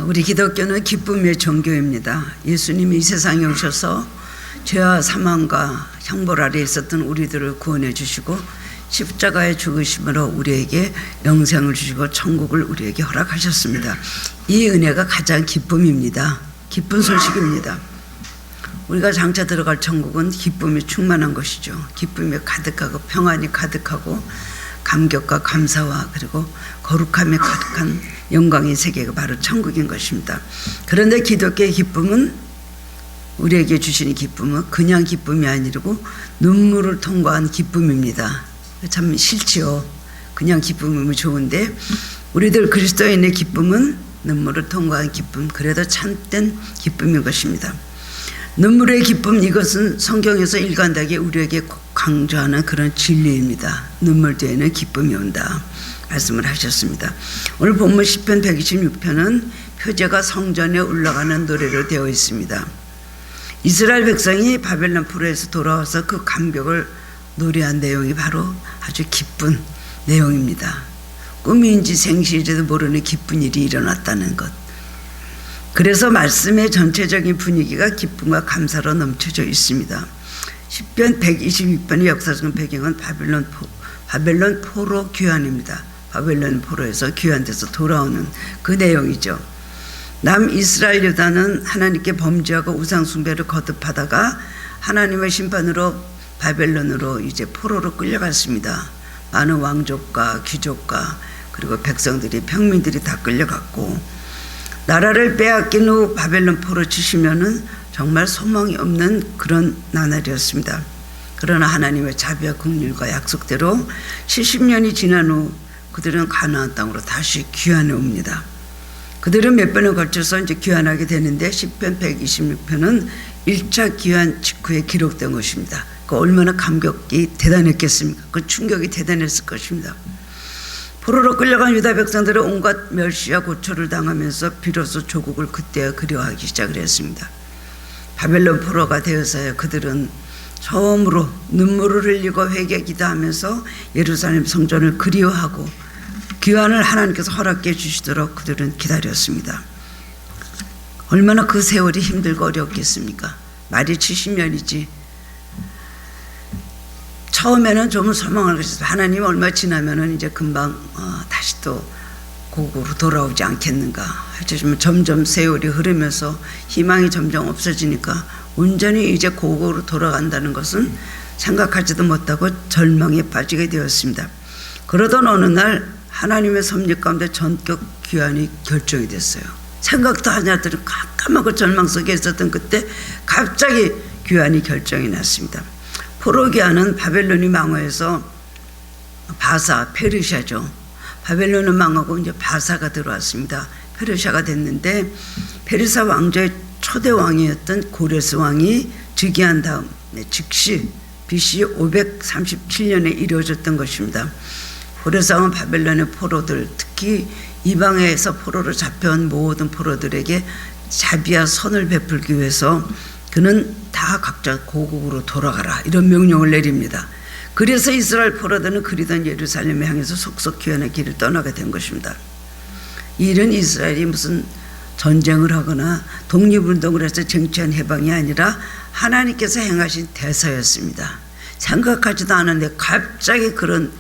우리 기독교는 기쁨의 종교입니다. 예수님이 이 세상에 오셔서 죄와 사망과 형벌 아래 있었던 우리들을 구원해 주시고 십자가의 죽으심으로 우리에게 영생을 주시고 천국을 우리에게 허락하셨습니다. 이 은혜가 가장 기쁨입니다. 기쁜 소식입니다. 우리가 장차 들어갈 천국은 기쁨이 충만한 것이죠. 기쁨이 가득하고 평안이 가득하고 감격과 감사와 그리고 거룩함이 가득한 영광의 세계가 바로 천국인 것입니다. 그런데 기독교의 기쁨은, 우리에게 주시는 기쁨은 그냥 기쁨이 아니고 눈물을 통과한 기쁨입니다. 참 싫지요. 그냥 기쁨이면 좋은데 우리들 그리스도인의 기쁨은 눈물을 통과한 기쁨, 그래도 참된 기쁨인 것입니다. 눈물의 기쁨, 이것은 성경에서 일관되게 우리에게 강조하는 그런 진리입니다. 눈물 뒤에는 기쁨이 온다 말씀을 하셨습니다. 오늘 본문 시편 126편은 표제가 성전에 올라가는 노래로 되어 있습니다. 이스라엘 백성이 바벨론 포로에서 돌아와서 그 감격을 노래한 내용이 바로 아주 기쁜 내용입니다. 꿈인지 생시인지도 모르는 기쁜 일이 일어났다는 것. 그래서 말씀의 전체적인 분위기가 기쁨과 감사로 넘쳐져 있습니다. 시편 126편의 역사적인 배경은 바벨론 포로 귀환입니다. 바벨론 포로에서 귀환돼서 돌아오는 그 내용이죠. 남이스라엘 유다는 하나님께 범죄하고 우상숭배를 거듭하다가 하나님의 심판으로 바벨론으로 이제 포로로 끌려갔습니다. 많은 왕족과 귀족과 그리고 백성들이, 평민들이 다 끌려갔고, 나라를 빼앗긴 후 바벨론 포로 치시면은 정말 소망이 없는 그런 나날이었습니다. 그러나 하나님의 자비와 긍휼과 약속대로 70년이 지난 후 그들은 가나안 땅으로 다시 귀환해 옵니다. 그들은 몇 번에 걸쳐서 이제 귀환하게 되는데 시편 126편은 1차 귀환 직후에 기록된 것입니다. 그 얼마나 감격이 대단했겠습니까? 그 충격이 대단했을 것입니다. 포로로 끌려간 유다 백성들은 온갖 멸시와 고초를 당하면서 비로소 조국을 그때야 그리워하기 시작을 했습니다. 바벨론 포로가 되어서야 그들은 처음으로 눈물을 흘리고 회개 기도하면서 예루살렘 성전을 그리워하고 귀환을 하나님께서 허락해 주시도록 그들은 기다렸습니다. 얼마나 그 세월이 힘들고 어렵겠습니까? 말이 70년이지. 처음에는 좀 소망을 가졌어요. 하나님 얼마 지나면은 이제 금방 다시 또 고국으로 돌아오지 않겠는가. 하지만 점점 세월이 흐르면서 희망이 점점 없어지니까 온전히 이제 고국으로 돌아간다는 것은 생각하지도 못하고 절망에 빠지게 되었습니다. 그러던 어느 날 하나님의 섭리 가운데 전격 귀환이 결정이 됐어요. 생각도 하지 않았더니 깜깜하고 절망 속에 있었던 그때 갑자기 귀환이 결정이 났습니다. 포로 귀환은 바벨론이 망하여서 바사, 페르시아죠. 바벨론은 망하고 이제 바사가 들어왔습니다. 페르시아가 됐는데 페르시아 왕조의 초대 왕이었던 고레스 왕이 즉위한 다음 즉시 BC 537년에 이루어졌던 것입니다. 고레스 왕은 바벨론의 포로들, 특히 이방에서 포로로 잡혀온 모든 포로들에게 자비와 선을 베풀기 위해서 그는 다 각자 고국으로 돌아가라 이런 명령을 내립니다. 그래서 이스라엘 포로들은 그리던 예루살렘을 향해서 속속 귀환의 길을 떠나게 된 것입니다. 이 일은 이스라엘이 무슨 전쟁을 하거나 독립운동을 해서 쟁취한 해방이 아니라 하나님께서 행하신 대사였습니다. 생각하지도 않았는데 갑자기 그런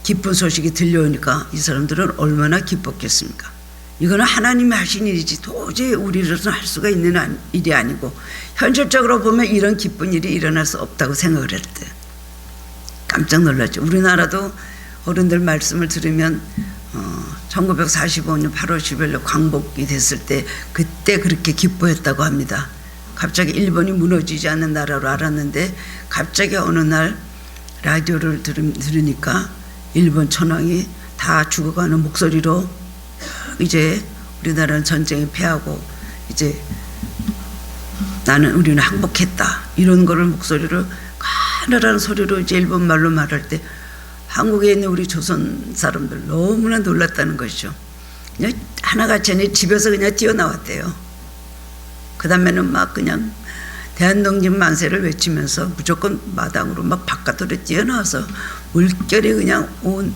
기쁜 소식이 들려오니까 이 사람들은 얼마나 기뻤겠습니까? 이거는 하나님이 하신 일이지 도저히 우리로서는 할 수가 있는 일이 아니고 현실적으로 보면 이런 기쁜 일이 일어날 수 없다고 생각을 했대요. 깜짝 놀랐죠. 우리나라도 어른들 말씀을 들으면 1945년 8월 10일 광복이 됐을 때 그때 그렇게 기뻐했다고 합니다. 갑자기 일본이 무너지지 않는 나라로 알았는데 갑자기 어느 날 라디오를 들으니까 일본 천황이 다 죽어가는 목소리로 이제 우리나라는 전쟁에 패하고 이제 우리는 항복했다 이런 거를 목소리를 가늘한 소리로 이제 일본 말로 말할 때 한국에 있는 우리 조선 사람들 너무나 놀랐다는 것이죠. 그냥 하나같이 아니라 집에서 그냥 뛰어나왔대요. 그 다음에는 막 그냥 대한독립 만세를 외치면서 무조건 마당으로 막 바깥으로 뛰어나와서 물결이 그냥 온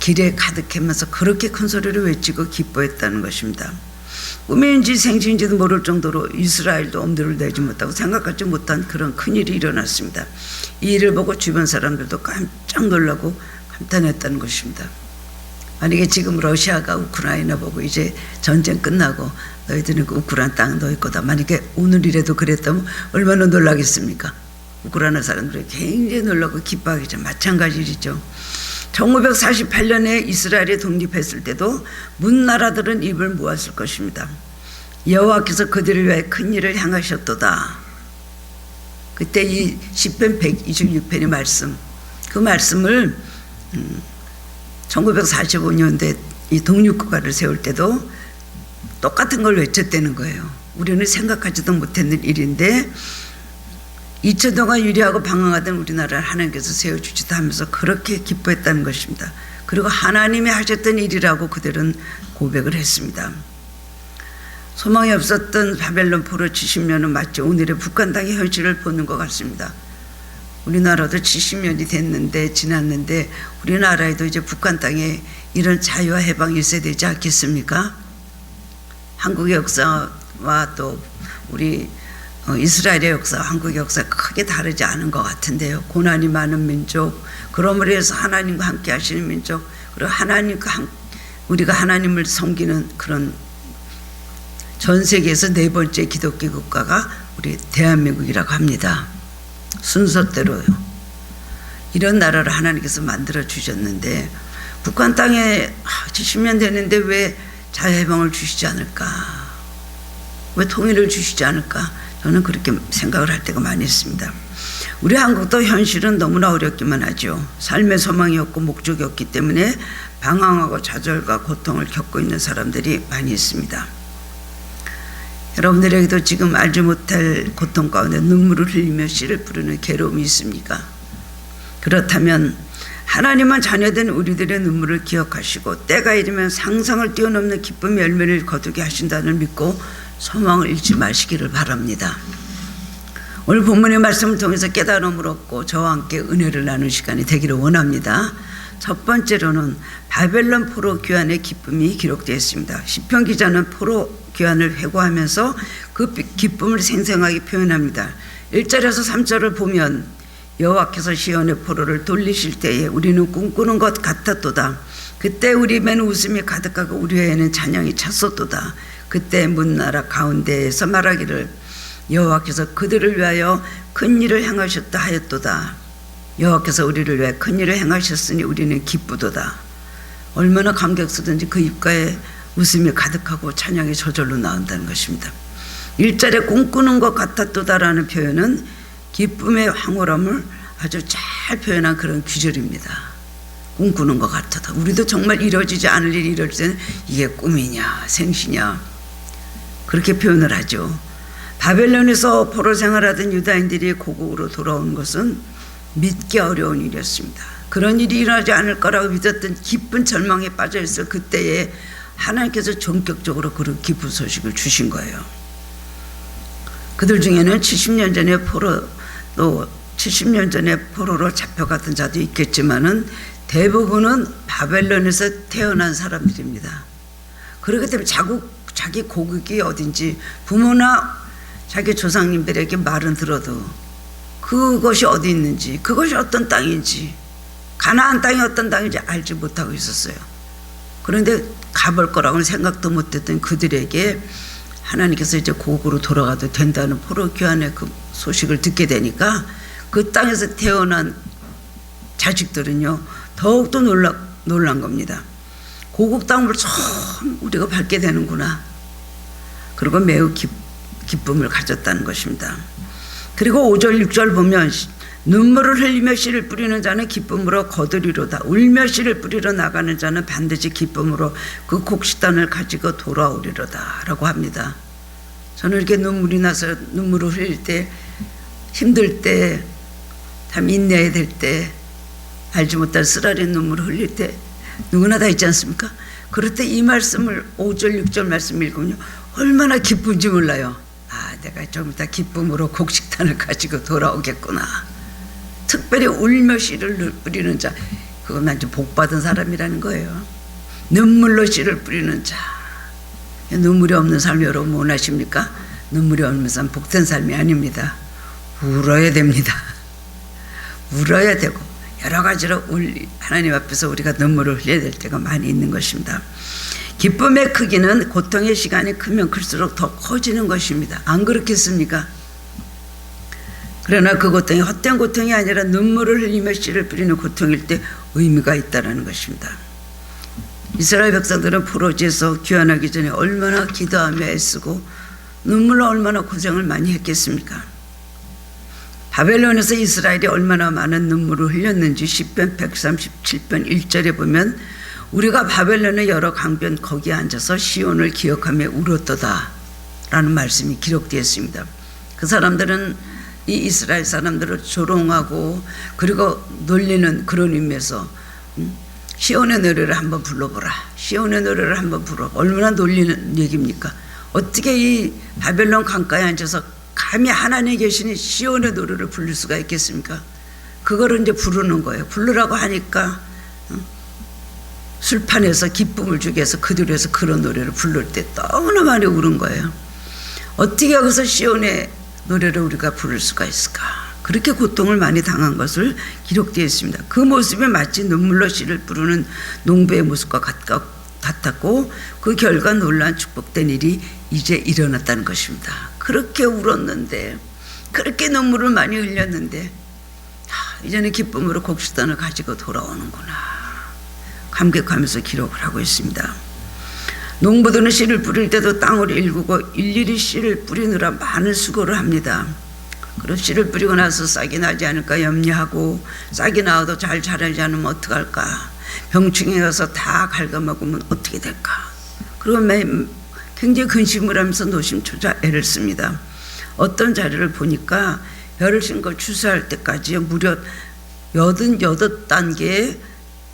길에 가득하면서 그렇게 큰 소리로 외치고 기뻐했다는 것입니다. 꿈인지 생신인지도 모를 정도로 이스라엘도 엄두를 내지 못하고 생각하지 못한 그런 큰일이 일어났습니다. 이 일을 보고 주변 사람들도 깜짝 놀라고 감탄했다는 것입니다. 만약에 지금 러시아가 우크라이나 보고 이제 전쟁 끝나고 너희들은 그 우크라이나 땅 너희 거다, 만약에 오늘이라도 그랬다면 얼마나 놀라겠습니까? 우크라이나 사람들이 굉장히 놀라고 기뻐하겠죠. 마찬가지 일이죠. 1948년에 이스라엘이 독립했을 때도 문나라들은 입을 모았을 것입니다. 여호와께서 그들을 위해 큰 일을 향하셨도다. 그때 이 시편 126편의 말씀, 그 말씀을 1945년대 이 독립국가를 세울 때도 똑같은 걸 외쳤다는 거예요. 우리는 생각하지도 못했는 일인데 2000 동안 유리하고 방황하던 우리나라를 하나님께서 세워주시다 하면서 그렇게 기뻐했다는 것입니다. 그리고 하나님이 하셨던 일이라고 그들은 고백을 했습니다. 소망이 없었던 바벨론 포로 70년은 마치 오늘의 북한 땅의 현실을 보는 것 같습니다. 우리나라도 70년이 됐는데 지났는데 우리나라에도 이제 북한 땅에 이런 자유와 해방이 있어야 되지 않겠습니까? 한국의 역사와 또 우리 이스라엘의 역사, 한국의 역사 크게 다르지 않은 것 같은데요. 고난이 많은 민족, 그러므로 해서 하나님과 함께 하시는 민족, 그리고 우리가 하나님을 섬기는 그런 전 세계에서 네 번째 기독교 국가가 우리 대한민국이라고 합니다. 순서대로요. 이런 나라를 하나님께서 만들어 주셨는데 북한 땅에 70년 되는데 왜 자유해방을 주시지 않을까? 왜 통일을 주시지 않을까? 저는 그렇게 생각을 할 때가 많이 있습니다. 우리 한국도 현실은 너무나 어렵기만 하죠. 삶의 소망이 없고 목적이 없기 때문에 방황하고 좌절과 고통을 겪고 있는 사람들이 많이 있습니다. 여러분들에게도 지금 알지 못할 고통 가운데 눈물을 흘리며 씨를 뿌리는 괴로움이 있습니까? 그렇다면 하나님은 자녀된 우리들의 눈물을 기억하시고 때가 이르면 상상을 뛰어넘는 기쁨의 열매를 거두게 하신다는 믿고 소망을 잃지 마시기를 바랍니다. 오늘 본문의 말씀을 통해서 깨달음을 얻고 저와 함께 은혜를 나누는 시간이 되기를 원합니다. 첫 번째로는 바벨론 포로 귀환의 기쁨이 기록되어 있습니다. 시편 기자는 포로 귀환을 회고하면서 그 기쁨을 생생하게 표현합니다. 1절에서 3절을 보면 여호와께서 시온의 포로를 돌리실 때에 우리는 꿈꾸는 것 같았도다. 그때 우리 입에는 웃음이 가득하고 우리 혀에는 찬양이 찼었도다. 그때 문나라 가운데에서 말하기를 여호와께서 그들을 위하여 큰 일을 행하셨다 하였도다. 여호와께서 우리를 위해 큰 일을 행하셨으니 우리는 기쁘도다. 얼마나 감격스러운지 그 입가에 웃음이 가득하고 찬양이 저절로 나온다는 것입니다. 1절에 꿈꾸는 것 같았도다라는 표현은 기쁨의 황홀함을 아주 잘 표현한 그런 구절입니다. 꿈꾸는 것 같았다. 우리도 정말 이루어지지 않을 일이 이루어질 때는 이게 꿈이냐 생시냐 그렇게 표현을 하죠. 바벨론에서 포로 생활하던 유다인들이 고국으로 돌아온 것은 믿기 어려운 일이었습니다. 그런 일이 일어나지 않을 거라고 믿었던 깊은 절망에 빠져있을 그때에 하나님께서 전격적으로 그런 기쁜 소식을 주신 거예요. 그들 중에는 70년 전에 또 70년 전에 포로로 잡혀갔던 자도 있겠지만은 대부분은 바벨론에서 태어난 사람들입니다. 그렇기 때문에 자기 고국이 어딘지 부모나 자기 조상님들에게 말은 들어도 그것이 어디 있는지, 그것이 어떤 땅인지, 가나안 땅이 어떤 땅인지 알지 못하고 있었어요. 그런데 가볼 거라고는 생각도 못했던 그들에게 하나님께서 이제 고국으로 돌아가도 된다는 포로 귀환의 그 소식을 듣게 되니까 그 땅에서 태어난 자식들은요 더욱더 놀란 겁니다. 고국 땅을 처음 우리가 밟게 되는구나. 그리고 매우 기쁨을 가졌다는 것입니다. 그리고 5절 6절 보면 눈물을 흘리며 씨를 뿌리는 자는 기쁨으로 거두리로다. 울며 씨를 뿌리러 나가는 자는 반드시 기쁨으로 그 곡식단을 가지고 돌아오리로다 라고 합니다. 저는 이렇게 눈물이 나서 눈물을 흘릴 때, 힘들 때, 참 인내해야 될 때, 알지 못할 쓰라린 눈물을 흘릴 때 누구나 다 있지 않습니까? 그럴 때 이 말씀을 5절 6절 말씀 읽으면 얼마나 기쁜지 몰라요. 아, 내가 좀 이따 기쁨으로 곡식단을 가지고 돌아오겠구나. 특별히 울며 씨를 뿌리는 자, 그건 아주 복받은 사람이라는 거예요. 눈물로 씨를 뿌리는 자. 눈물이 없는 삶 여러분 원하십니까? 눈물이 없는 삶 복된 삶이 아닙니다. 울어야 됩니다. 울어야 되고 여러 가지로 하나님 앞에서 우리가 눈물을 흘려야 될 때가 많이 있는 것입니다. 기쁨의 크기는 고통의 시간이 크면 클수록 더 커지는 것입니다. 안 그렇겠습니까? 그러나 그 고통이 헛된 고통이 아니라 눈물을 흘리며 씨를 뿌리는 고통일 때 의미가 있다는 것입니다. 이스라엘 백성들은 포로지에서 귀환하기 전에 얼마나 기도하며 애쓰고 눈물로 얼마나 고생을 많이 했겠습니까? 바벨론에서 이스라엘이 얼마나 많은 눈물을 흘렸는지 시편 137편 1절에 보면 우리가 바벨론의 여러 강변 거기에 앉아서 시온을 기억하며 울었도다 라는 말씀이 기록되어 있습니다. 그 사람들은 이 이스라엘 사람들을 조롱하고 그리고 놀리는 그런 의미에서 시온의 노래를 한번 불러보라. 시온의 노래를 한번 불러. 얼마나 놀리는 얘기입니까? 어떻게 이 바벨론 강가에 앉아서 감히 하나님이 계시니 시온의 노래를 부를 수가 있겠습니까? 그거를 이제 부르는 거예요. 부르라고 하니까 술판에서 기쁨을 주기 위해서 그들에서 그런 노래를 부를 때 너무나 많이 울은 거예요. 어떻게 여기서 시온의 노래를 우리가 부를 수가 있을까? 그렇게 고통을 많이 당한 것을 기록되어 있습니다. 그 모습이 마치 눈물로 씨를 부르는 농부의 모습과 같았고 그 결과 놀라운 축복된 일이 이제 일어났다는 것입니다. 그렇게 울었는데 그렇게 눈물을 많이 흘렸는데 이제는 기쁨으로 곡식단을 가지고 돌아오는구나 감격하면서 기록을 하고 있습니다. 농부들은 씨를 뿌릴 때도 땅을 일구고 일일이 씨를 뿌리느라 많은 수고를 합니다. 그리고 씨를 뿌리고 나서 싹이 나지 않을까 염려하고 싹이 나와도 잘 자라지 않으면 어떡할까, 병충해 가서 다 갉아먹으면 어떻게 될까, 그리고 굉장히 근심을 하면서 노심초사 애를 씁니다. 어떤 자료를 보니까 벼를 심고 추수할 때까지 무려 88단계의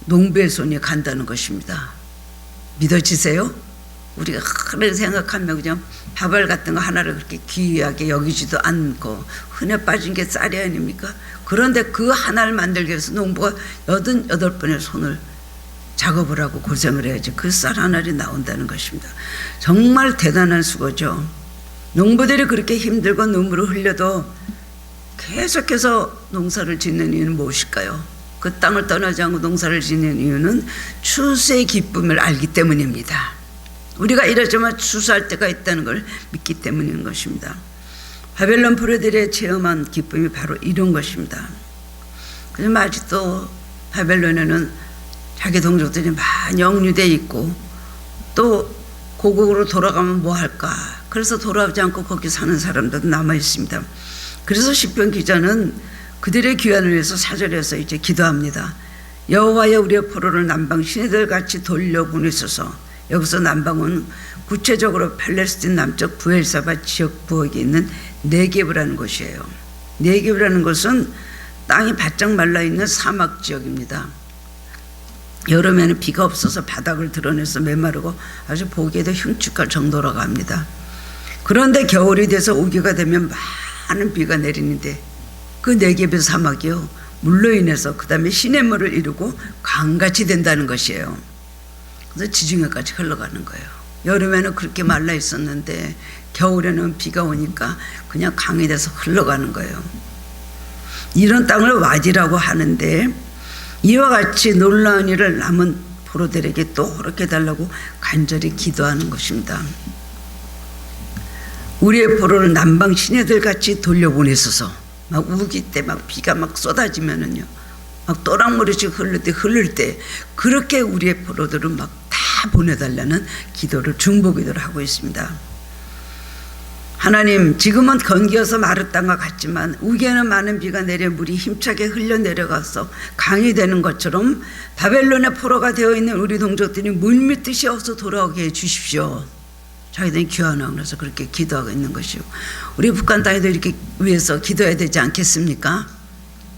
농부의 손이 간다는 것입니다. 믿어지세요? 우리가 그렇게 생각하면 그냥 밥알 같은 거 하나를 그렇게 귀하게 여기지도 않고 흔해 빠진 게 쌀이 아닙니까? 그런데 그 하나를 만들기 위해서 농부가 88번의 손을 작업을 하고 고생을 해야지 그 쌀 하나를 나온다는 것입니다. 정말 대단한 수고죠. 농부들이 그렇게 힘들고 눈물을 흘려도 계속해서 농사를 짓는 이유는 무엇일까요? 그 땅을 떠나지 않고 농사를 짓는 이유는 추수의 기쁨을 알기 때문입니다. 우리가 이러지만 추수할 때가 있다는 걸 믿기 때문인 것입니다. 바벨론 포로들의 체험한 기쁨이 바로 이런 것입니다. 그지만 아직도 바벨론에는 자기 동족들이 많이 억류되어 있고 또 고국으로 돌아가면 뭐 할까, 그래서 돌아오지 않고 거기 사는 사람들도 남아 있습니다. 그래서 시편 기자는 그들의 귀환을 위해서 4절에서 이제 기도합니다. 여호와여 우리의 포로를 남방 시내들 같이 돌려보내소서. 여기서 남방은 구체적으로 팔레스틴 남쪽 부엘사바 지역 부엌에 있는 네게브라는 곳이에요. 네게브라는 곳은 땅이 바짝 말라있는 사막 지역입니다. 여름에는 비가 없어서 바닥을 드러내서 메마르고 아주 보기에도 흉측할 정도라고 합니다. 그런데 겨울이 돼서 우기가 되면 많은 비가 내리는데 그 네게브 사막이요, 물로 인해서 그 다음에 시냇물을 이루고 강같이 된다는 것이에요. 그래서 지중해까지 흘러가는 거예요. 여름에는 그렇게 말라 있었는데 겨울에는 비가 오니까 그냥 강이 돼서 흘러가는 거예요. 이런 땅을 와지라고 하는데 이와 같이 놀라운 일을 남은 포로들에게 또 허락해 달라고 간절히 기도하는 것입니다. 우리의 포로를 남방 시내들 같이 돌려보내소서. 막 우기 때 막 비가 막 쏟아지면은요, 막 또랑머리씩 흐를 때 그렇게 우리의 포로들을 막 다 보내달라는 기도를 중보기도를 하고 있습니다. 하나님, 지금은 건기여서 마른 땅과 같지만 우기에는 많은 비가 내려 물이 힘차게 흘러내려가서 강이 되는 것처럼 바벨론의 포로가 되어 있는 우리 동족들이 물밀듯이 어서 돌아오게 해주십시오. 자기들이 귀환하고 나서 그렇게 기도하고 있는 것이요. 우리 북한 땅에도 이렇게 위해서 기도해야 되지 않겠습니까?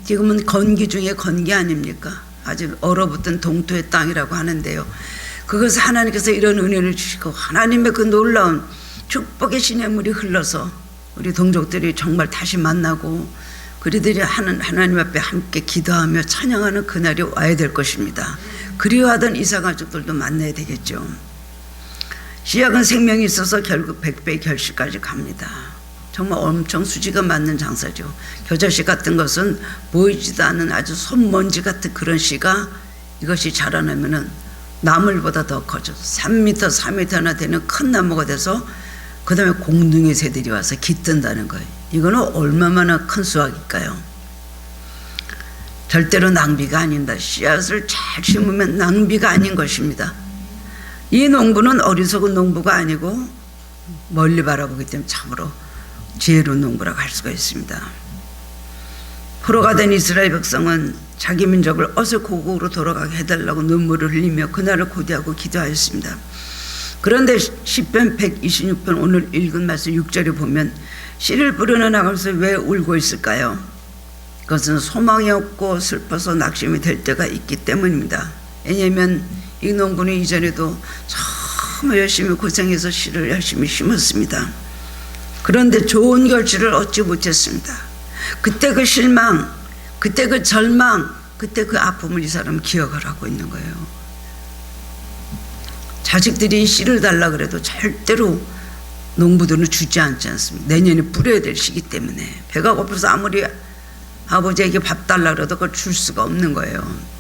지금은 건기 중에 건기 아닙니까? 아주 얼어붙은 동토의 땅이라고 하는데요. 그것을 하나님께서 이런 은혜를 주시고 하나님의 그 놀라운 축복의 시냇물이 흘러서 우리 동족들이 정말 다시 만나고 그리들이 하나님 앞에 함께 기도하며 찬양하는 그날이 와야 될 것입니다. 그리워하던 이삭 가족들도 만나야 되겠죠. 씨앗은 생명이 있어서 결국 100배의 결실까지 갑니다. 정말 엄청 수지가 맞는 장사죠. 겨자씨 같은 것은 보이지도 않는 아주 손먼지 같은 그런 씨가 이것이 자라나면은 나물보다 더 커져 3m, 4m나 되는 큰 나무가 돼서 그 다음에 공둥이 새들이 와서 깃든다는 거예요. 이거는 얼마나 큰 수확일까요? 절대로 낭비가 아닙니다. 씨앗을 잘 심으면 낭비가 아닌 것입니다. 이 농부는 어리석은 농부가 아니고 멀리 바라보기 때문에 참으로 지혜로운 농부라고 할 수가 있습니다. 포로가 된 이스라엘 백성은 자기 민족을 어서 고국으로 돌아가게 해달라고 눈물을 흘리며 그날을 고대하고 기도하였습니다. 그런데 시편 126편 오늘 읽은 말씀 6절에 보면 씨를 뿌려는 나가면서 왜 울고 있을까요? 그것은 소망이 없고 슬퍼서 낙심이 될 때가 있기 때문입니다. 왜냐하면 이 농부는 이전에도 정말 열심히 고생해서 씨를 열심히 심었습니다. 그런데 좋은 결실을 얻지 못했습니다. 그때 그 실망, 그때 그 절망, 그때 그 아픔을 이 사람은 기억을 하고 있는 거예요. 자식들이 씨를 달라 그래도 절대로 농부들은 주지 않지 않습니다. 내년에 뿌려야 될 시기 때문에 배가 고파서 아무리 아버지에게 밥 달라 그래도 그걸 줄 수가 없는 거예요.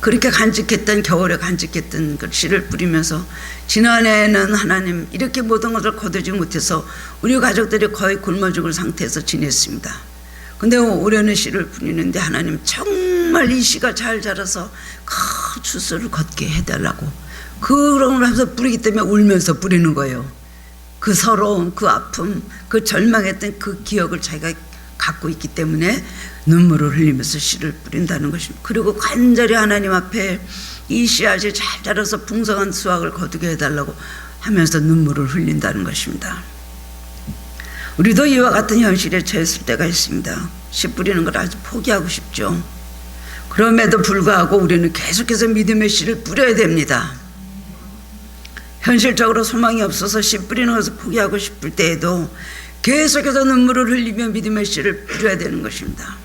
그렇게 간직했던 겨울에 간직했던 그 씨를 뿌리면서 지난해에는 하나님 이렇게 모든 것을 거두지 못해서 우리 가족들이 거의 굶어 죽을 상태에서 지냈습니다. 근데 올해는 씨를 뿌리는데 하나님 정말 이 씨가 잘 자라서 큰 추수를 걷게 해달라고 그런 걸 하면서 뿌리기 때문에 울면서 뿌리는 거예요. 그 서러움, 그 아픔, 그 절망했던 그 기억을 자기가 갖고 있기 때문에 눈물을 흘리면서 씨를 뿌린다는 것입니다. 그리고 간절히 하나님 앞에 이 씨앗이 잘 자라서 풍성한 수확을 거두게 해달라고 하면서 눈물을 흘린다는 것입니다. 우리도 이와 같은 현실에 처했을 때가 있습니다. 씨 뿌리는 걸 아주 포기하고 싶죠. 그럼에도 불구하고 우리는 계속해서 믿음의 씨를 뿌려야 됩니다. 현실적으로 소망이 없어서 씨 뿌리는 것을 포기하고 싶을 때에도 계속해서 눈물을 흘리며 믿음의 씨를 뿌려야 되는 것입니다.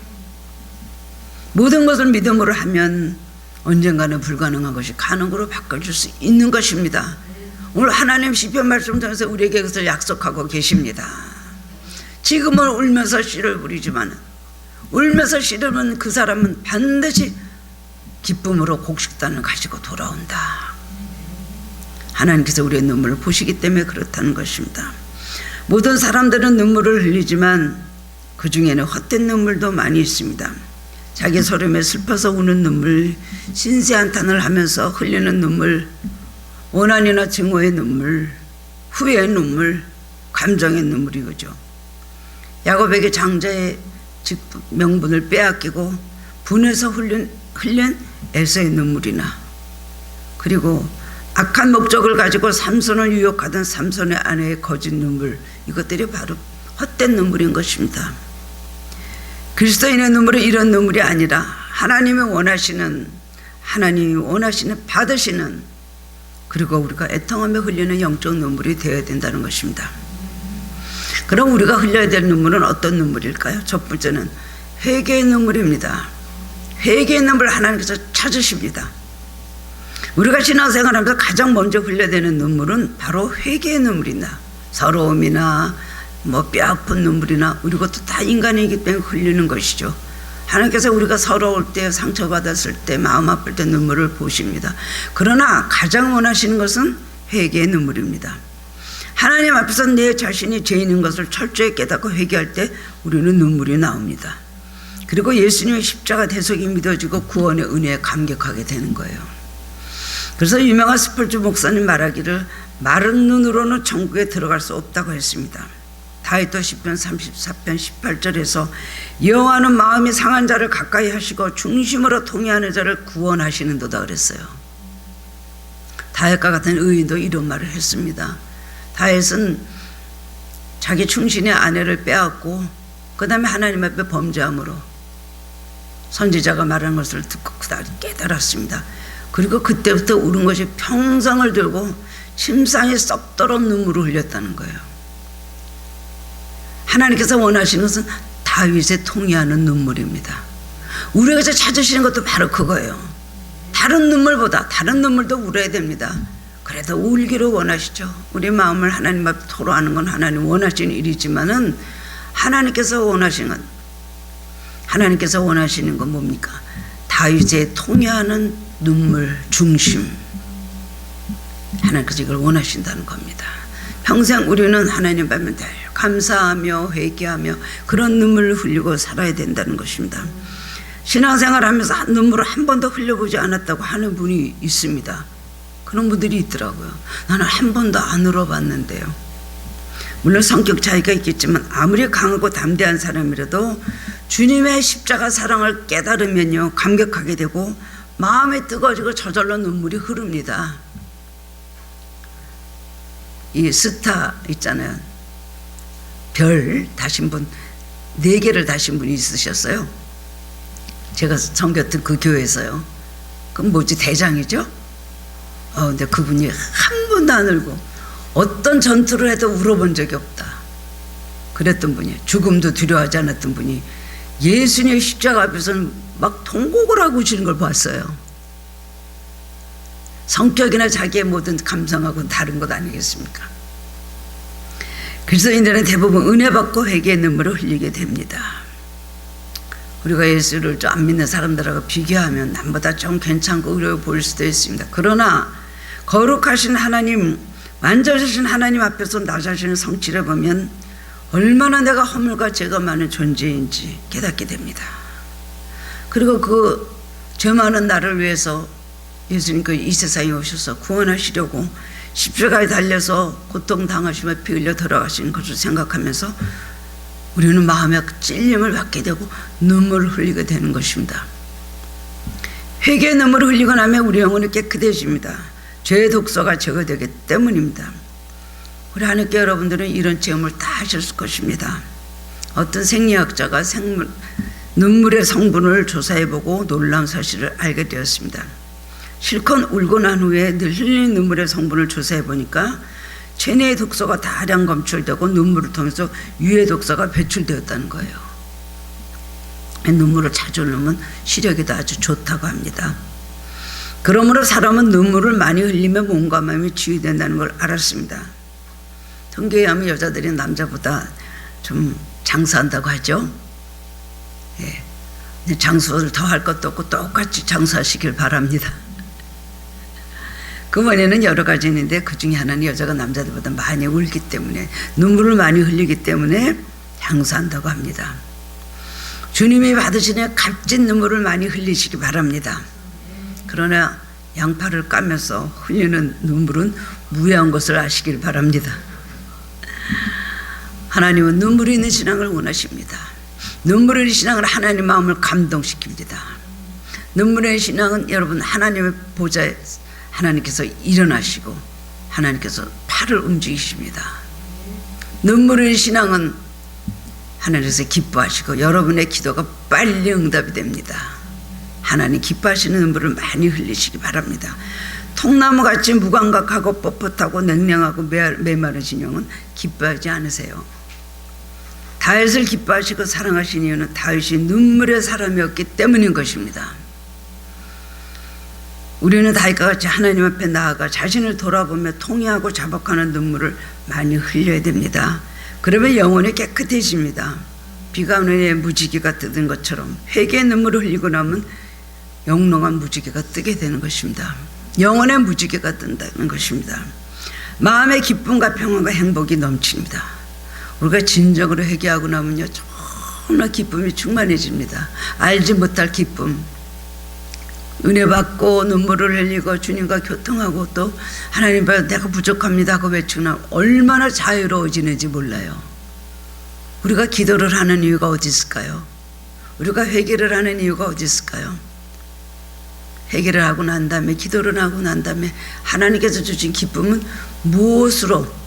모든 것을 믿음으로 하면 언젠가는 불가능한 것이 가능으로 바꿔줄 수 있는 것입니다. 오늘 하나님 시편 말씀 통해서 우리에게 그것을 약속하고 계십니다. 지금은 울면서 씨를 뿌리지만 울면서 씨를 뿌리는 그 사람은 반드시 기쁨으로 곡식단을 가지고 돌아온다. 하나님께서 우리의 눈물을 보시기 때문에 그렇다는 것입니다. 모든 사람들은 눈물을 흘리지만 그 중에는 헛된 눈물도 많이 있습니다. 자기 소름에 슬퍼서 우는 눈물, 신세한탄을 하면서 흘리는 눈물, 원한이나 증오의 눈물, 후회의 눈물, 감정의 눈물이 그죠. 야곱에게 장자의 명분을 빼앗기고 분해서 흘린 에서의 눈물이나 그리고 악한 목적을 가지고 삼손을 유혹하던 삼손의 아내의 거짓 눈물, 이것들이 바로 헛된 눈물인 것입니다. 그리스도인의 눈물은 이런 눈물이 아니라 하나님이 원하시는 받으시는 그리고 우리가 애통하며 흘리는 영적 눈물이 되어야 된다는 것입니다. 그럼 우리가 흘려야 될 눈물은 어떤 눈물일까요? 첫 번째는 회개의 눈물입니다. 회개의 눈물을 하나님께서 찾으십니다. 우리가 신앙생활하면서 가장 먼저 흘려야 되는 눈물은 바로 회개의 눈물이나 서러움이나 뼈아픈 눈물이나 우리 것도 다 인간이기 때문에 흘리는 것이죠. 하나님께서 우리가 서러울 때, 상처받았을 때, 마음 아플 때 눈물을 보십니다. 그러나 가장 원하시는 것은 회개의 눈물입니다. 하나님 앞에서 내 자신이 죄인인 것을 철저히 깨닫고 회개할 때 우리는 눈물이 나옵니다. 그리고 예수님의 십자가 대속이 믿어지고 구원의 은혜에 감격하게 되는 거예요. 그래서 유명한 스펄주 목사님 말하기를 마른 눈으로는 천국에 들어갈 수 없다고 했습니다. 다윗도 시편 34편 18절에서 여호와는 마음이 상한 자를 가까이 하시고 중심으로 통회하는 자를 구원하시는도다 그랬어요. 다윗과 같은 의인도 이런 말을 했습니다. 다윗은 자기 충신의 아내를 빼앗고 그 다음에 하나님 앞에 범죄함으로 선지자가 말하는 것을 듣고 깨달았습니다. 그리고 그때부터 울은 것이 평생을 들고 침상에 썩도록 눈물을 흘렸다는 거예요. 하나님께서 원하시는 것은 다윗의 통회하는 눈물입니다. 우리에게서 찾으시는 것도 바로 그거예요. 다른 눈물보다, 다른 눈물도 울어야 됩니다. 그래도 울기를 원하시죠. 우리 마음을 하나님 앞에 토로하는 건 하나님 원하시는 일이지만은 하나님께서 원하시는 건 뭡니까? 다윗의 통회하는 눈물 중심. 하나님께서 이걸 원하신다는 겁니다. 평생 우리는 하나님 앞에 늘 감사하며 회개하며 그런 눈물을 흘리고 살아야 된다는 것입니다. 신앙생활하면서 눈물을 한 번도 흘려보지 않았다고 하는 분이 있습니다. 그런 분들이 있더라고요. 나는 한 번도 안 울어봤는데요. 물론 성격 차이가 있겠지만 아무리 강하고 담대한 사람이라도 주님의 십자가 사랑을 깨달으면요, 감격하게 되고 마음이 뜨거워지고 저절로 눈물이 흐릅니다. 이 스타 있잖아요. 별 다신 분 4개를 다신 분이 있으셨어요. 제가 섬겼던 그 교회에서요. 그럼 뭐지, 대장이죠? 근데 그분이 한 번도 안 울고 어떤 전투를 해도 울어본 적이 없다. 그랬던 분이, 죽음도 두려워하지 않았던 분이 예수님의 십자가 앞에서는 막 통곡을 하고 우시는 걸 봤어요. 성격이나 자기의 모든 감성하고는 다른 것 아니겠습니까? 그리스도인들은 대부분 은혜 받고 회개의 눈물을 흘리게 됩니다. 우리가 예수를 좀 안 믿는 사람들하고 비교하면 남보다 좀 괜찮고 의로워 보일 수도 있습니다. 그러나 거룩하신 하나님, 완전하신 하나님 앞에서 나 자신을 성취해 보면 얼마나 내가 허물과 죄가 많은 존재인지 깨닫게 됩니다. 그리고 그 죄 많은 나를 위해서 예수님 이 세상에 오셔서 구원하시려고 십자가에 달려서 고통당하시며 피 흘려 돌아가시는 것을 생각하면서 우리는 마음의 찔림을 받게 되고 눈물을 흘리게 되는 것입니다. 회개의 눈물을 흘리고 나면 우리 영혼이 깨끗해집니다. 죄의 독소가 제거되기 때문입니다. 우리 하나님께 여러분들은 이런 체험을 다 하실 것입니다. 어떤 생리학자가 눈물의 성분을 조사해보고 놀라운 사실을 알게 되었습니다. 실컷 울고 난 후에 늘 흘리는 눈물의 성분을 조사해보니까 체내의 독소가 다량 검출되고 눈물을 통해서 유해 독소가 배출되었다는 거예요. 눈물을 자주 흘리면 시력에도 아주 좋다고 합니다. 그러므로 사람은 눈물을 많이 흘리며 몸과 마음이 치유된다는 걸 알았습니다. 통계에 하면 여자들이 남자보다 좀 장수한다고 하죠. 예. 장수를 더 할 것도 없고 똑같이 장수하시길 바랍니다. 그 원인은 여러 가지 있는데 그 중에 하나는 여자가 남자들보다 많이 울기 때문에, 눈물을 많이 흘리기 때문에 장수한다고 합니다. 주님이 받으시는 값진 눈물을 많이 흘리시기 바랍니다. 그러나 양파를 까면서 흘리는 눈물은 무해한 것을 아시길 바랍니다. 하나님은 눈물이 있는 신앙을 원하십니다. 눈물이 있는 신앙은 하나님 마음을 감동시킵니다. 눈물이 있는 신앙은 여러분 하나님의 보좌에 하나님께서 일어나시고 하나님께서 팔을 움직이십니다. 눈물이 있는 신앙은 하나님께서 기뻐하시고 여러분의 기도가 빨리 응답이 됩니다. 하나님 기뻐하시는 눈물을 많이 흘리시기 바랍니다. 통나무같이 무감각하고 뻣뻣하고 냉랭하고 메마르신 영은 기뻐하지 않으세요. 다윗을 기뻐하시고 사랑하신 이유는 다윗이 눈물의 사람이었기 때문인 것입니다. 우리는 다윗과 같이 하나님 앞에 나아가 자신을 돌아보며 통회하고 자복하는 눈물을 많이 흘려야 됩니다. 그러면 영혼이 깨끗해집니다. 비가 오는 해에 무지개가 뜨는 것처럼 회개의 눈물을 흘리고 나면 영롱한 무지개가 뜨게 되는 것입니다. 영혼의 무지개가 뜬다는 것입니다. 마음의 기쁨과 평안과 행복이 넘칩니다. 우리가 진정으로 회개하고 나면요, 정말 기쁨이 충만해집니다. 알지 못할 기쁨, 은혜 받고 눈물을 흘리고 주님과 교통하고 또 하나님 앞에 내가 부족합니다 하고 외치나 얼마나 자유로워지는지 몰라요. 우리가 기도를 하는 이유가 어디 있을까요? 우리가 회개를 하는 이유가 어디 있을까요? 회개를 하고 난 다음에, 기도를 하고 난 다음에 하나님께서 주신 기쁨은 무엇으로?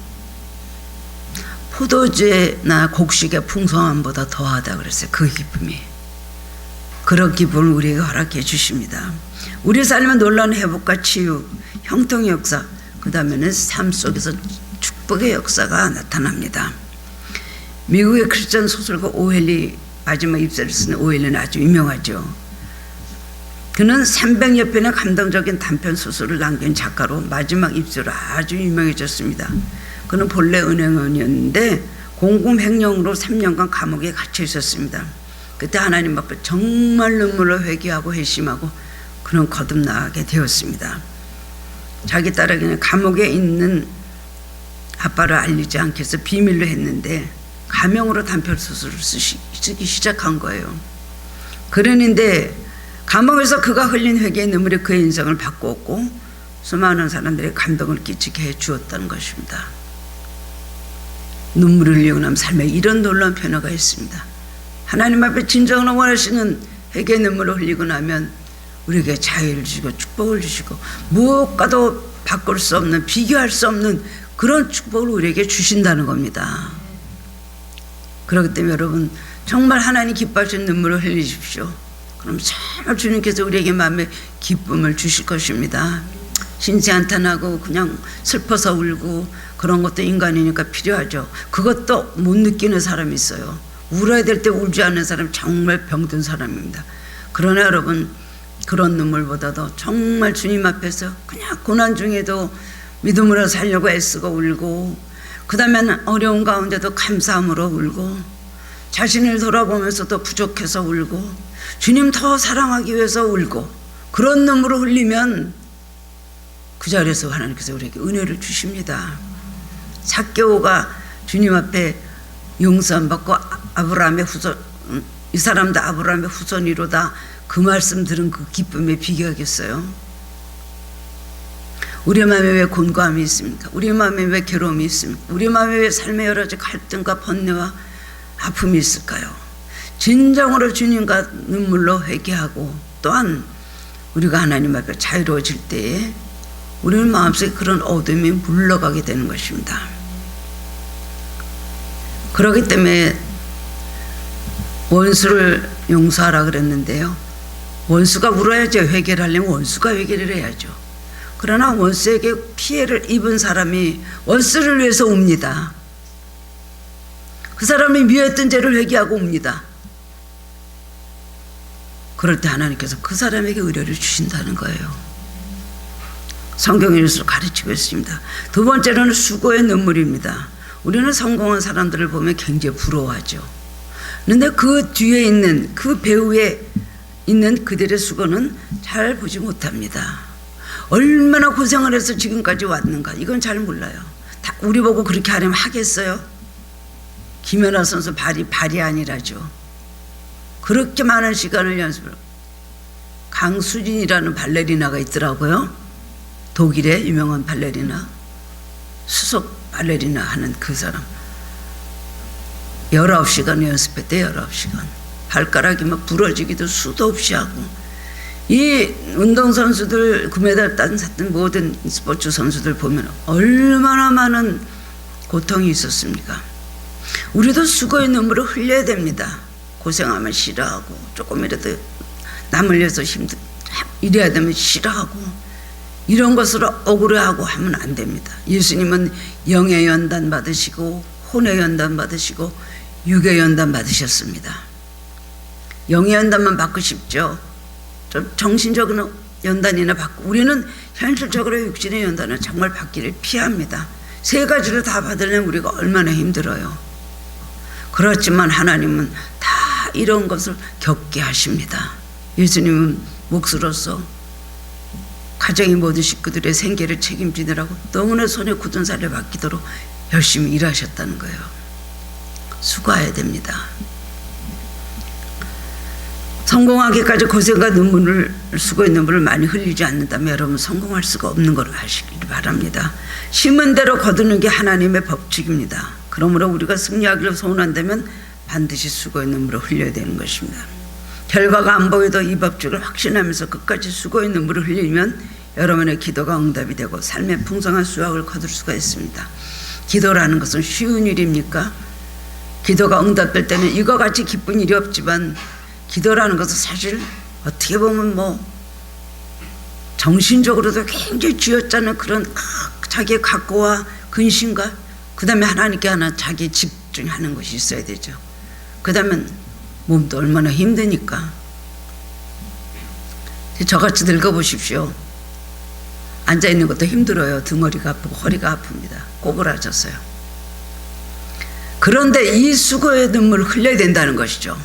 포도주나 곡식의 풍성함보다 더하다 그랬어요. 그 기쁨이. 그런 기쁨을 우리에게 허락해 주십니다. 우리 삶의 놀라운 회복과 치유, 형통의 역사, 그 다음에는 삶 속에서 축복의 역사가 나타납니다. 미국의 크리스천 소설가 오헬리 마지막 입술을 쓴 오엘리는 아주 유명하죠. 그는 300여 편의 감동적인 단편 소설을 남긴 작가로 마지막 입술로 아주 유명해졌습니다. 그는 본래 은행원이었는데 공금횡령으로 3년간 감옥에 갇혀 있었습니다. 그때 하나님 앞에 정말 눈물로 회개하고 회심하고 그는 거듭나게 되었습니다. 자기 딸에게는 감옥에 있는 아빠를 알리지 않기 위해서 비밀로 했는데 가명으로 단편 소설을 쓰기 시작한 거예요. 그러는데 감옥에서 그가 흘린 회개의 눈물이 그의 인생을 바꾸었고 수많은 사람들의 감동을 끼치게 해주었다는 것입니다. 눈물을 흘리고 나면 삶에 이런 놀라운 변화가 있습니다. 하나님 앞에 진정으로 원하시는 회개의 눈물을 흘리고 나면 우리에게 자유를 주시고 축복을 주시고 무엇과도 바꿀 수 없는, 비교할 수 없는 그런 축복을 우리에게 주신다는 겁니다. 그렇기 때문에 여러분 정말 하나님 기뻐하시는 눈물을 흘리십시오. 그럼 정말 주님께서 우리에게 마음의 기쁨을 주실 것입니다. 신세한탄하고 그냥 슬퍼서 울고 그런 것도 인간이니까 필요하죠. 그것도 못 느끼는 사람이 있어요. 울어야 될 때 울지 않는 사람이 정말 병든 사람입니다. 그러나 여러분 그런 눈물보다도 정말 주님 앞에서 그냥 고난 중에도 믿음으로 살려고 애쓰고 울고, 그 다음에는 어려운 가운데도 감사함으로 울고, 자신을 돌아보면서도 부족해서 울고, 주님 더 사랑하기 위해서 울고, 그런 눈물을 흘리면 그 자리에서 하나님께서 우리에게 은혜를 주십니다. 삭개오가 주님 앞에 용서함 받고 아브라함의 후손, 이 사람도 아브라함의 후손이로다, 그 말씀 들은 그 기쁨에 비교하겠어요? 우리 마음에 왜 곤고함이 있습니까? 우리 마음에 왜 괴로움이 있습니까? 우리 마음에 왜 삶의 여러 가지 갈등과 번뇌와 아픔이 있을까요? 진정으로 주님과 눈물로 회개하고 또한 우리가 하나님 앞에 자유로워질 때에 우리는 마음속에 그런 어둠이 물러가게 되는 것입니다. 그렇기 때문에 원수를 용서하라 그랬는데요, 원수가 울어야죠. 회개를 하려면 원수가 회개를 해야죠. 그러나 원수에게 피해를 입은 사람이 원수를 위해서 웁니다. 그 사람이 미워했던 죄를 회개하고 웁니다. 그럴 때 하나님께서 그 사람에게 의뢰를 주신다는 거예요. 성경이 이것을 가르치고 있습니다. 두 번째로는 수고의 눈물입니다. 우리는 성공한 사람들을 보면 굉장히 부러워하죠. 그런데 그 뒤에 있는 그 배후에 있는 그들의 수고는 잘 보지 못합니다. 얼마나 고생을 해서 지금까지 왔는가 이건 잘 몰라요. 다 우리 보고 그렇게 하려면 하겠어요? 김연아 선수 발이 아니라죠. 그렇게 많은 시간을 연습을. 강수진이라는 발레리나가 있더라고요. 독일의 유명한 발레리나, 수석 발레리나 하는 그 사람 19시간 연습했대. 19시간 발가락이 막 부러지기도 수도 없이 하고. 이 운동선수들 금메달 땄던 모든 스포츠 선수들 보면 얼마나 많은 고통이 있었습니까? 우리도 수고의 눈물을 흘려야 됩니다. 고생하면 싫어하고, 조금이라도 남을 위해서 이래야 되면 싫어하고, 이런 것으로 억울해하고 하면 안 됩니다. 예수님은 영의 연단 받으시고 혼의 연단 받으시고 육의 연단 받으셨습니다. 영의 연단만 받고 싶죠. 좀 정신적인 연단이나 받고, 우리는 현실적으로 육신의 연단을 정말 받기를 피합니다. 세 가지를 다 받으려면 우리가 얼마나 힘들어요. 그렇지만 하나님은 다 이런 것을 겪게 하십니다. 예수님은 목수로서 가정의 모든 식구들의 생계를 책임지느라고 너무나 손에 굳은 살을 받기도록 열심히 일하셨다는 거예요. 수고해야 됩니다. 성공하기까지 고생과 눈물을, 수고의 눈물을 많이 흘리지 않는다면 여러분 성공할 수가 없는 걸 아시길 바랍니다. 심은 대로 거두는 게 하나님의 법칙입니다. 그러므로 우리가 승리하기를 소원한다면 반드시 수고의 눈물을 흘려야 되는 것입니다. 결과가 안 보여도 이 법칙을 확신하면서 끝까지 수고의 눈물을 흘리면 여러분의 기도가 응답이 되고 삶의 풍성한 수확을 거둘 수가 있습니다. 기도라는 것은 쉬운 일입니까? 기도가 응답될 때는 이거 같이 기쁜 일이 없지만, 기도라는 것은 사실 어떻게 보면 정신적으로도 굉장히 쥐어짜는 그런 자기의 각오와 근심과, 그 다음에 하나님께 하나 자기 집중하는 것이 있어야 되죠. 그 다음에 몸도 얼마나 힘드니까. 저같이 늙어보십시오. 앉아있는 것도 힘들어요. 등허리가 아프고 허리가 아픕니다. 꼬부라져서요. 그런데 이 수고의 눈물을 흘려야 된다는 것이죠.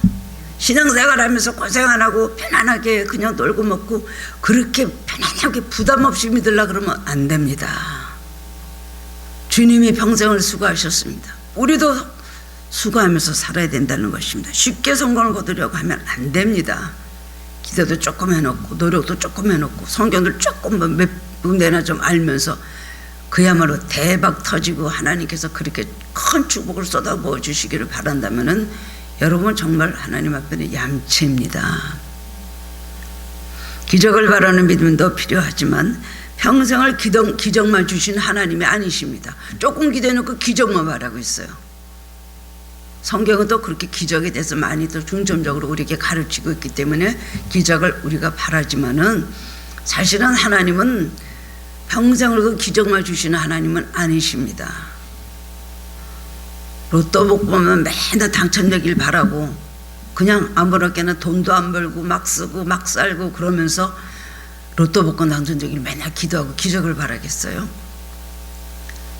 신앙생활 하면서 고생 안 하고 편안하게 그냥 놀고 먹고 그렇게 편안하게 부담 없이 믿으려고 그러면 안 됩니다. 주님이 평생을 수고하셨습니다. 우리도 수고하면서 살아야 된다는 것입니다. 쉽게 성공을 거두려고 하면 안 됩니다. 기도도 조금 해놓고 노력도 조금 해놓고 성경도 조금 몇 군데나 좀 알면서 그야말로 대박 터지고 하나님께서 그렇게 큰 축복을 쏟아부어 주시기를 바란다면은 여러분 정말 하나님 앞에는 얌체입니다. 기적을 바라는 믿음도 필요하지만 평생을 기적만 주신 하나님이 아니십니다. 조금 기도해놓고 기적만 말하고 있어요. 성경은 또 그렇게 기적에 대해서 많이 또 중점적으로 우리에게 가르치고 있기 때문에 기적을 우리가 바라지만은 사실은 하나님은 평생을 그 기적만 주시는 하나님은 아니십니다. 로또 못 보면 맨날 당첨되길 바라고 그냥 아무렇게나 돈도 안 벌고 막 쓰고 막 살고 그러면서 로또 복권 당첨되길 맨날 기도하고 기적을 바라겠어요?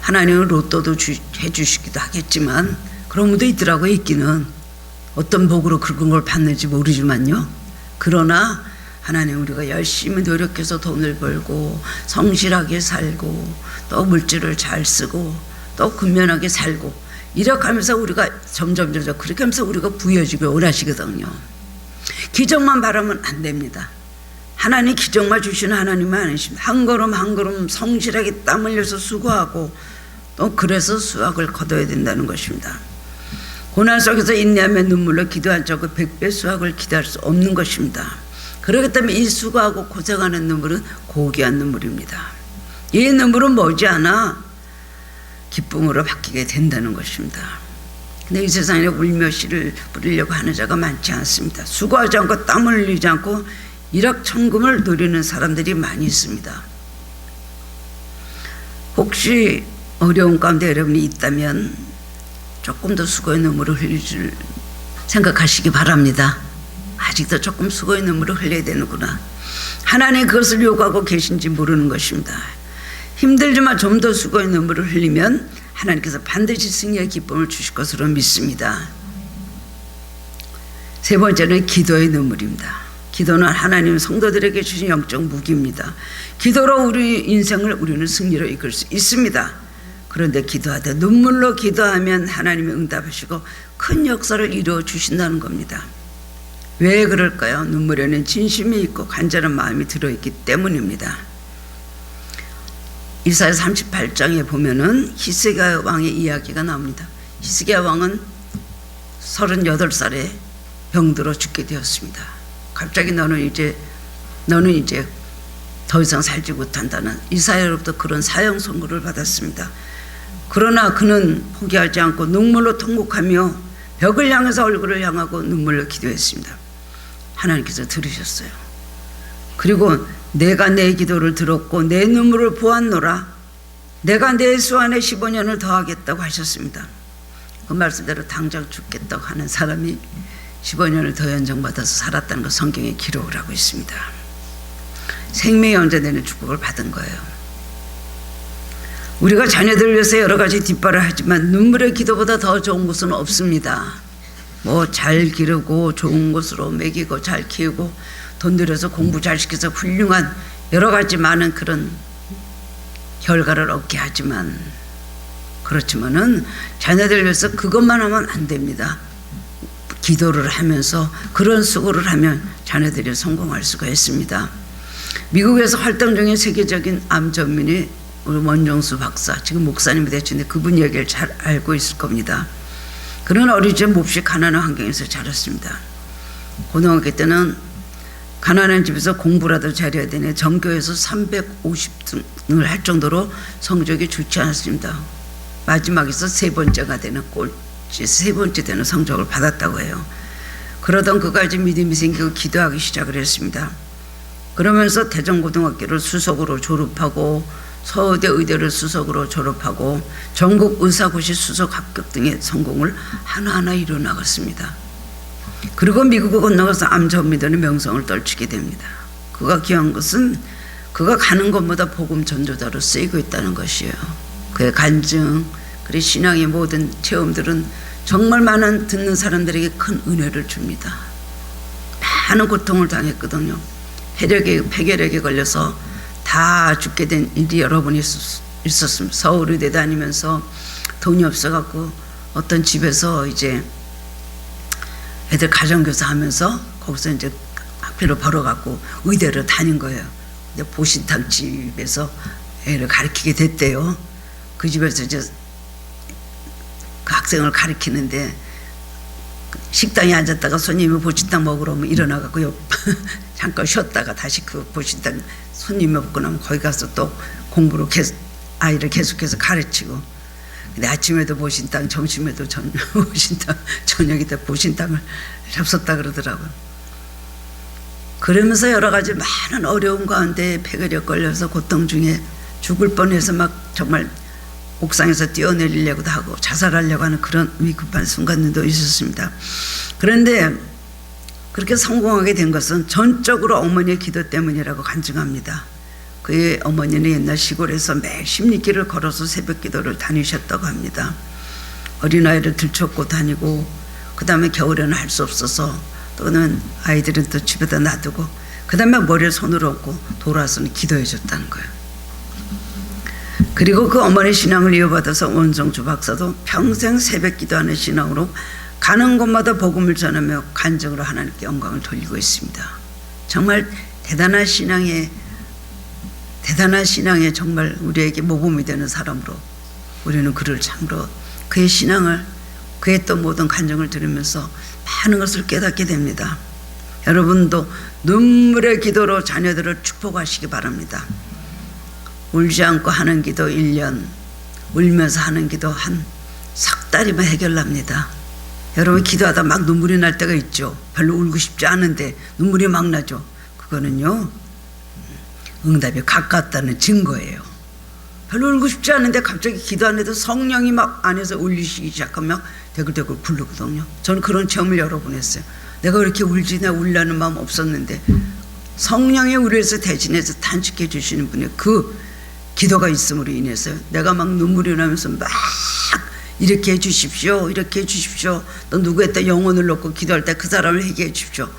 하나님은 로또도 해주시기도 하겠지만 그런 분도 있더라고요. 있기는 어떤 복으로 그런 걸 받는지 모르지만요. 그러나 하나님 우리가 열심히 노력해서 돈을 벌고 성실하게 살고 또 물질을 잘 쓰고 또 근면하게 살고 이렇게 하면서 우리가 점점 그렇게 하면서 우리가 부여지길 원하시거든요. 기적만 바라면 안 됩니다. 하나님 기적만 주시는 하나님은 아니십니다. 한 걸음 한 걸음 성실하게 땀 흘려서 수고하고 또 그래서 수확을 거둬야 된다는 것입니다. 고난 속에서 인내하며 눈물로 기도한 적은 100배 수확을 기대할 수 없는 것입니다. 그렇기 때문에 이 수고하고 고생하는 눈물은 고귀한 눈물입니다. 이 눈물은 머지않아 기쁨으로 바뀌게 된다는 것입니다. 근데 이 세상에 울며 씨를 뿌리려고 하는 자가 많지 않습니다. 수고하지 않고 땀을 흘리지 않고 일확천금을 누리는 사람들이 많이 있습니다. 혹시 어려운 가운데 여러분이 있다면 조금 더 수고의 눈물을 흘릴 줄 생각하시기 바랍니다. 아직도 조금 수고의 눈물을 흘려야 되는구나. 하나님 그것을 요구하고 계신지 모르는 것입니다. 힘들지만 좀 더 수고의 눈물을 흘리면 하나님께서 반드시 승리의 기쁨을 주실 것으로 믿습니다. 세 번째는 기도의 눈물입니다. 기도는 하나님 성도들에게 주신 영적 무기입니다. 기도로 우리 인생을 우리는 승리로 이끌 수 있습니다. 그런데 기도하되 눈물로 기도하면 하나님이 응답하시고 큰 역사를 이루어 주신다는 겁니다. 왜 그럴까요? 눈물에는 진심이 있고 간절한 마음이 들어있기 때문입니다. 이사야 38장에 보면은 히스기야 왕의 이야기가 나옵니다. 히스기야 왕은 38살에 병들어 죽게 되었습니다. 갑자기 너는 이제 더 이상 살지 못한다는 이사야로부터 그런 사형 선고를 받았습니다. 그러나 그는 포기하지 않고 눈물로 통곡하며 벽을 향해서 얼굴을 향하고 눈물로 기도했습니다. 하나님께서 들으셨어요. 그리고 내가 내 기도를 들었고 내 눈물을 보았노라. 내가 내 수 안에 15년을 더하겠다고 하셨습니다. 그 말씀대로 당장 죽겠다고 하는 사람이 15년을 더 연장받아서 살았다는 거 성경에 기록을 하고 있습니다. 생명의 연장되는 축복을 받은 거예요. 우리가 자녀들을 위해서 여러 가지 뒷발을 하지만 눈물의 기도보다 더 좋은 것은 없습니다. 뭐 잘 기르고 좋은 곳으로 먹이고 잘 키우고 돈 들여서 공부 잘 시켜서 훌륭한 여러 가지 많은 그런 결과를 얻게 하지만 그렇지만은 자녀들을 위해서 그것만 하면 안 됩니다. 기도를 하면서 그런 수고를 하면 자녀들이 성공할 수가 있습니다. 미국에서 활동 중인 세계적인 암 전문의 우리 원정수 박사, 지금 목사님이 되시는데 그분 얘기를 잘 알고 있을 겁니다. 그런 어리지 몹시 가난한 환경에서 자랐습니다. 고등학교 때는 가난한 집에서 공부라도 잘해야 되네 전교에서 350등을 할 정도로 성적이 좋지 않았습니다. 마지막에서 세 번째가 되는 꼴찌 세 번째 되는 성적을 받았다고 해요. 그러던 그가 이제 믿음이 생기고 기도하기 시작을 했습니다. 그러면서 대전고등학교를 수석으로 졸업하고 서울대 의대를 수석으로 졸업하고 전국 의사고시 수석 합격 등의 성공을 하나하나 이루어 나갔습니다. 그리고 미국을 건너가서 암전미도의 명성을 떨치게 됩니다. 그가 귀한 것은 그가 가는 곳마다 복음 전도자로 쓰이고 있다는 것이에요. 그의 간증, 그의 신앙의 모든 체험들은 정말 많은 듣는 사람들에게 큰 은혜를 줍니다. 많은 고통을 당했거든요. 폐결핵에 걸려서 다 죽게 된 일이 여러 번 있었습니다. 서울의대 다니면서 돈이 없어갖고 어떤 집에서 이제 애들 가정교사 하면서 거기서 이제 학비를 벌어갖고 의대를 다닌 거예요. 이제 보신탕 집에서 애를 가르치게 됐대요. 그 집에서 이제 그 학생을 가르치는데 식당에 앉았다가 손님이 보신탕 먹으러 오면 일어나갖고 잠깐 쉬었다가 다시 그 보신탕 손님이 먹고 나면 거기 가서 또 공부를 아이를 계속해서 가르치고, 근데 아침에도 보신탕, 점심에도 보신탕, 저녁에 도 보신탕을 잡섰다 그러더라고요. 그러면서 여러 가지 많은 어려움 가운데 폐결핵 걸려서 고통 중에 죽을 뻔해서 막 정말 옥상에서 뛰어내리려고도 하고 자살하려고 하는 그런 위급한 순간들도 있었습니다. 그런데 그렇게 성공하게 된 것은 전적으로 어머니의 기도 때문이라고 간증합니다. 그의 어머니는 옛날 시골에서 매일 10리길을 걸어서 새벽 기도를 다니셨다고 합니다. 어린아이를 들쫓고 다니고, 그 다음에 겨울에는 할 수 없어서 또는 아이들은 또 집에다 놔두고, 그 다음에 머리를 손으로 얹고 돌아서는 기도해 줬다는 거예요. 그리고 그 어머니 신앙을 이어받아서 원성주 박사도 평생 새벽 기도하는 신앙으로 가는 곳마다 복음을 전하며 간증으로 하나님께 영광을 돌리고 있습니다. 정말 대단한 신앙에 정말 우리에게 모범이 되는 사람으로 우리는 그를 참으로 그의 신앙을, 그의 또 모든 간증을 들으면서 많은 것을 깨닫게 됩니다. 여러분도 눈물의 기도로 자녀들을 축복하시기 바랍니다. 울지 않고 하는 기도 1년, 울면서 하는 기도 한 석 달이면 해결납니다. 여러분 기도하다 막 눈물이 날 때가 있죠. 별로 울고 싶지 않은데 눈물이 막 나죠. 그거는요 응답이 가깝다는 증거예요. 별로 울고 싶지 않은데 갑자기 기도 안 해도 성령이 막 안에서 울리시기 시작하면 대굴대굴 굴르거든요. 저는 그런 체험을 여러 번 했어요. 내가 그렇게 울지나 울라는 마음 없었는데 성령이 우리에서 대신해서 탄식해 주시는 분의 그 기도가 있음으로 인해서 내가 막 눈물이 나면서 막 이렇게 해주십시오, 이렇게 해주십시오, 또 누구에다 영혼을 놓고 기도할 때 그 사람을 회개해 주십시오.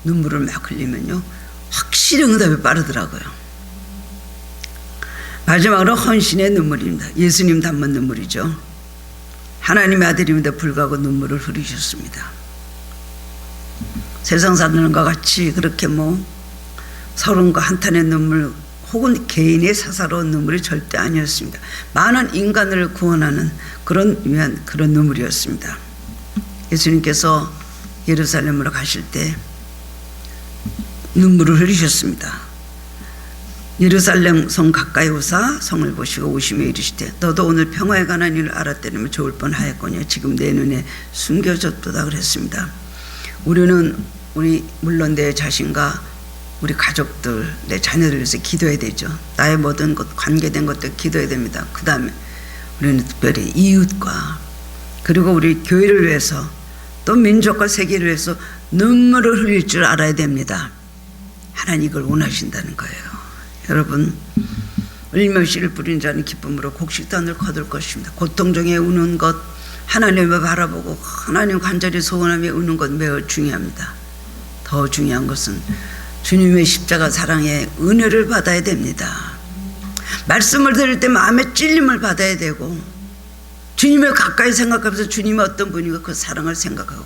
눈물을 막 흘리면요 확실히 응답이 빠르더라고요. 마지막으로 헌신의 눈물입니다. 예수님 닮은 눈물이죠. 하나님의 아들임에도 불구하고 눈물을 흘리셨습니다. 세상 사람과 같이 그렇게 서름과 한탄의 눈물 혹은 개인의 사사로운 눈물이 절대 아니었습니다. 많은 인간을 구원하는 그런 눈물이었습니다. 예수님께서 예루살렘으로 가실 때 눈물을 흘리셨습니다. 예루살렘 성 가까이 오사 성을 보시고 오시며 이르시되 너도 오늘 평화에 관한 일을 알았더라면 좋을 뻔하였거니와 지금 내 눈에 숨겨졌도다 그랬습니다. 우리는 물론 내 자신과 우리 가족들, 내 자녀들 위해서 기도해야 되죠. 나의 모든 것, 관계된 것들 기도해야 됩니다. 그 다음에 우리는 특별히 이웃과 그리고 우리 교회를 위해서 또 민족과 세계를 위해서 눈물을 흘릴 줄 알아야 됩니다. 하나님 이걸 원하신다는 거예요. 여러분 울며시를 부린 자는 기쁨으로 곡식단을 거둘 것입니다. 고통 중에 우는 것 하나님을 바라보고 하나님 간절히 소원하며 우는 것 매우 중요합니다. 더 중요한 것은 주님의 십자가 사랑의 은혜를 받아야 됩니다. 말씀을 들을 때 마음의 찔림을 받아야 되고 주님을 가까이 생각하면서 주님이 어떤 분인가 그 사랑을 생각하고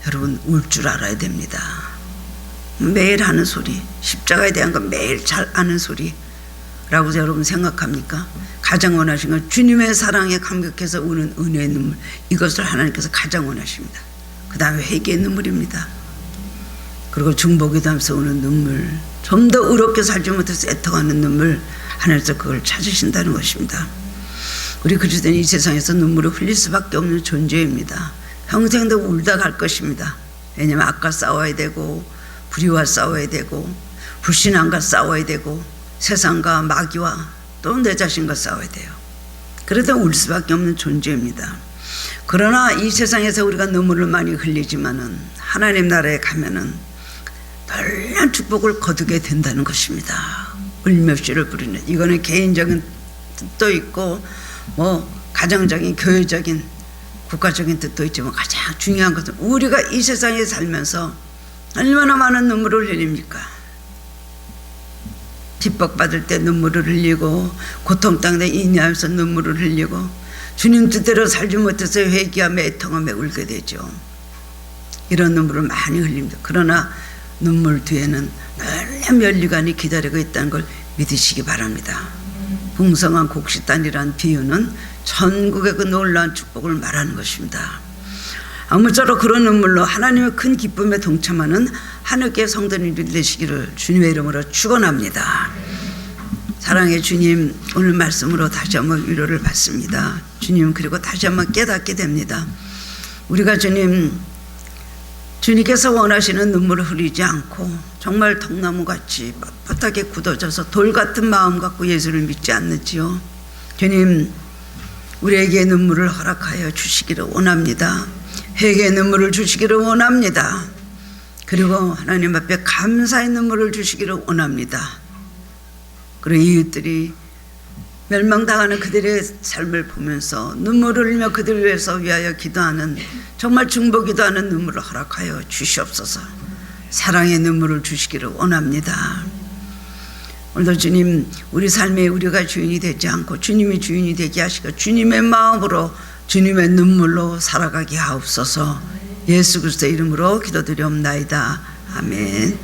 여러분 울 줄 알아야 됩니다. 매일 하는 소리, 십자가에 대한 건 매일 잘 아는 소리라고 여러분 생각합니까? 가장 원하신 건 주님의 사랑에 감격해서 우는 은혜의 눈물, 이것을 하나님께서 가장 원하십니다. 그 다음에 회개의 눈물입니다. 그리고 중보기도 하면서 우는 눈물, 좀 더 의롭게 살지 못해서 애통하는 눈물, 하나님께서 그걸 찾으신다는 것입니다. 우리 그리스도는 이 세상에서 눈물을 흘릴 수밖에 없는 존재입니다. 평생도 울다 갈 것입니다. 왜냐하면 악과 싸워야 되고 불의와 싸워야 되고 불신앙과 싸워야 되고 세상과 마귀와 또 내 자신과 싸워야 돼요. 그래도 울 수밖에 없는 존재입니다. 그러나 이 세상에서 우리가 눈물을 많이 흘리지만은 하나님 나라에 가면은 놀라운 축복을 거두게 된다는 것입니다. 울며씨를 부리는, 이거는 개인적인 뜻도 있고 가정적인, 교회적인, 국가적인 뜻도 있지만 가장 중요한 것은 우리가 이 세상에 살면서 얼마나 많은 눈물을 흘립니까? 핍박받을 때 눈물을 흘리고, 고통 땅에 인내하면서 눈물을 흘리고, 주님 뜻대로 살지 못해서 회개하며 애통하며 울게 되죠. 이런 눈물을 많이 흘립니다. 그러나 눈물 뒤에는 놀라운 면류관이 기다리고 있다는 걸 믿으시기 바랍니다. 풍성한 곡식단이라는 비유는 전국의 그 놀라운 축복을 말하는 것입니다. 아무쪼록 그런 눈물로 하나님의 큰 기쁨에 동참하는 하늘께 성도님들이 되시기를 주님의 이름으로 축원합니다. 사랑의 주님, 오늘 말씀으로 다시 한번 위로를 받습니다. 주님, 그리고 다시 한번 깨닫게 됩니다. 우리가 주님께서 원하시는 눈물을 흘리지 않고 정말 통나무같이 뻣뻣하게 굳어져서 돌같은 마음 갖고 예수를 믿지 않는지요. 주님, 우리에게 눈물을 허락하여 주시기를 원합니다. 회개의 눈물을 주시기를 원합니다. 그리고 하나님 앞에 감사의 눈물을 주시기를 원합니다. 그리고 이웃들이 멸망당하는 그들의 삶을 보면서 눈물을 흘리며 그들을 위해서 위하여 기도하는, 정말 중보기도하는 눈물을 허락하여 주시옵소서. 사랑의 눈물을 주시기를 원합니다. 오늘도 주님, 우리 삶에 우리가 주인이 되지 않고 주님이 주인이 되게 하시고 주님의 마음으로, 주님의 눈물로 살아가게 하옵소서. 예수 그리스도의 이름으로 기도드리옵나이다. 아멘.